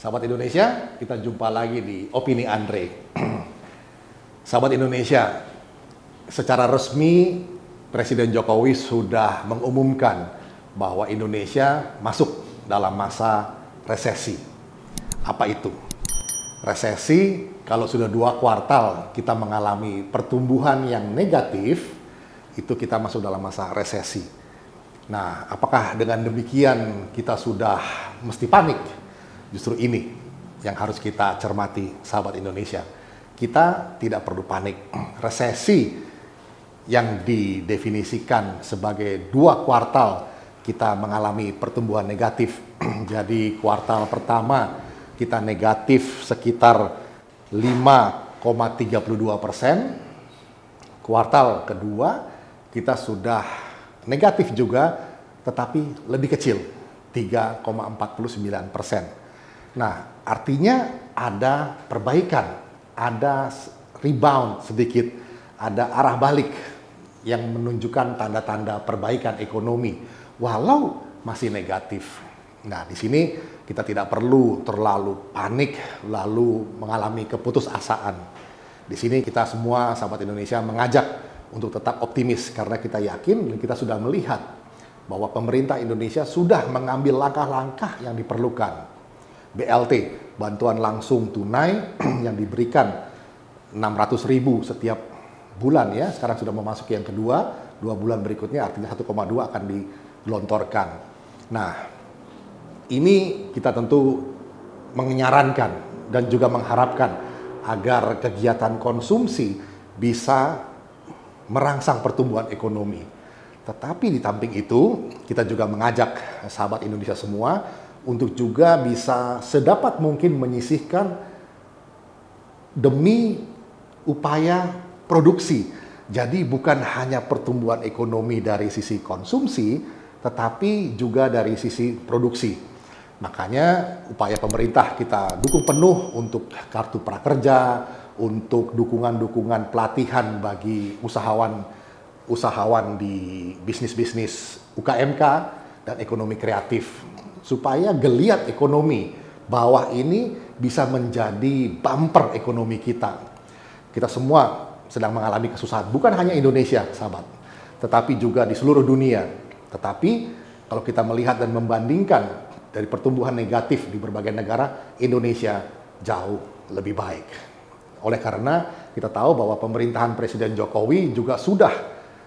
Sahabat Indonesia, kita jumpa lagi di Opini Andre. Sahabat Indonesia, secara resmi Presiden Jokowi sudah mengumumkan bahwa Indonesia masuk dalam masa resesi. Apa itu? Resesi, kalau sudah 2 kuartal kita mengalami pertumbuhan yang negatif, itu kita masuk dalam masa resesi. Nah, apakah dengan demikian kita sudah mesti panik? Justru ini yang harus kita cermati, sahabat Indonesia. Kita tidak perlu panik. Resesi yang didefinisikan sebagai 2 kuartal kita mengalami pertumbuhan negatif. Jadi kuartal pertama kita negatif sekitar 5,32%. Kuartal kedua kita sudah negatif juga, tetapi lebih kecil, 3,49%. Nah, artinya ada perbaikan, ada rebound sedikit, ada arah balik yang menunjukkan tanda-tanda perbaikan ekonomi, walau masih negatif. Nah, di sini kita tidak perlu terlalu panik, lalu mengalami keputusasaan. Di sini kita semua, sahabat Indonesia, mengajak untuk tetap optimis, karena kita yakin dan kita sudah melihat bahwa pemerintah Indonesia sudah mengambil langkah-langkah yang diperlukan. BLT, bantuan langsung tunai yang diberikan 600.000 setiap bulan ya. Sekarang sudah memasuki yang kedua, 2 bulan berikutnya artinya 1,2 akan digelontorkan. Nah, ini kita tentu menyarankan dan juga mengharapkan agar kegiatan konsumsi bisa merangsang pertumbuhan ekonomi. Tetapi di samping itu, kita juga mengajak sahabat Indonesia semua untuk juga bisa sedapat mungkin menyisihkan demi upaya produksi. Jadi bukan hanya pertumbuhan ekonomi dari sisi konsumsi, tetapi juga dari sisi produksi. Makanya upaya pemerintah kita dukung penuh untuk kartu prakerja, untuk dukungan-dukungan pelatihan bagi usahawan di bisnis-bisnis UKMK dan ekonomi kreatif, supaya geliat ekonomi bawah ini bisa menjadi bumper ekonomi kita. Kita semua sedang mengalami kesusahan, bukan hanya Indonesia, sahabat, tetapi juga di seluruh dunia. Tetapi kalau kita melihat dan membandingkan dari pertumbuhan negatif di berbagai negara, Indonesia jauh lebih baik. Oleh karena kita tahu bahwa pemerintahan Presiden Jokowi juga sudah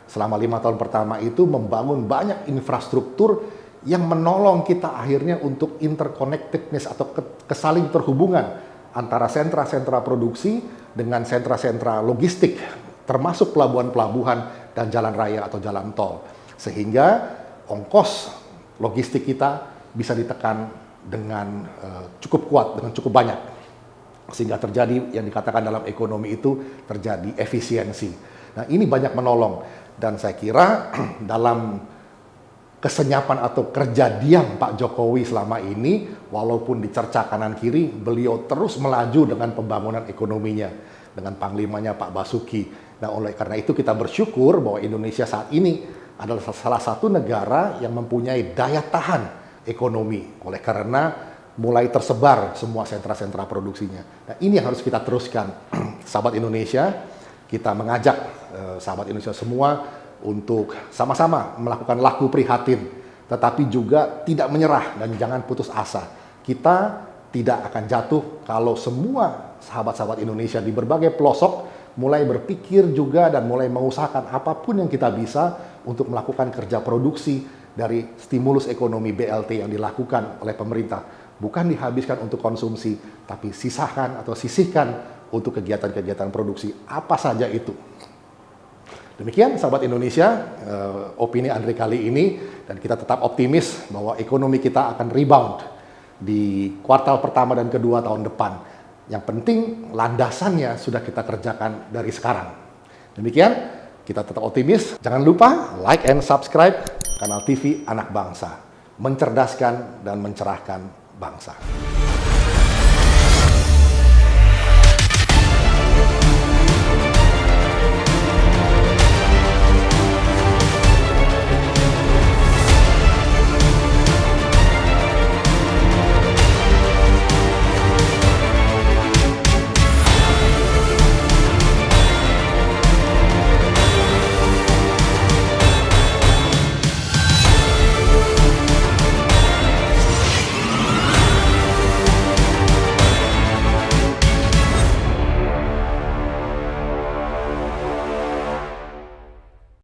selama 5 tahun pertama itu membangun banyak infrastruktur yang menolong kita akhirnya untuk interconnectedness atau kesaling terhubungan antara sentra-sentra produksi dengan sentra-sentra logistik, termasuk pelabuhan-pelabuhan dan jalan raya atau jalan tol. Sehingga ongkos logistik kita bisa ditekan dengan cukup kuat, dengan cukup banyak. Sehingga terjadi yang dikatakan dalam ekonomi itu terjadi efisiensi. Nah, ini banyak menolong. Dan saya kira dalam kesenyapan atau kerja diam Pak Jokowi selama ini, walaupun dicerca kanan kiri, beliau terus melaju dengan pembangunan ekonominya, dengan panglimanya Pak Basuki. Nah, oleh karena itu kita bersyukur bahwa Indonesia saat ini adalah salah satu negara yang mempunyai daya tahan ekonomi, oleh karena mulai tersebar semua sentra-sentra produksinya. Nah, ini yang harus kita teruskan. Sahabat Indonesia, kita mengajak sahabat Indonesia semua untuk sama-sama melakukan laku prihatin, tetapi juga tidak menyerah dan jangan putus asa. Kita tidak akan jatuh kalau semua sahabat-sahabat Indonesia di berbagai pelosok mulai berpikir juga dan mulai mengusahakan apapun yang kita bisa untuk melakukan kerja produksi dari stimulus ekonomi BLT yang dilakukan oleh pemerintah. Bukan dihabiskan untuk konsumsi, tapi sisakan atau sisihkan untuk kegiatan-kegiatan produksi. Apa saja itu. Demikian sahabat Indonesia, opini Andre kali ini, dan kita tetap optimis bahwa ekonomi kita akan rebound di kuartal pertama dan kedua tahun depan. Yang penting landasannya sudah kita kerjakan dari sekarang. Demikian, kita tetap optimis. Jangan lupa like and subscribe kanal TV Anak Bangsa, mencerdaskan dan mencerahkan bangsa.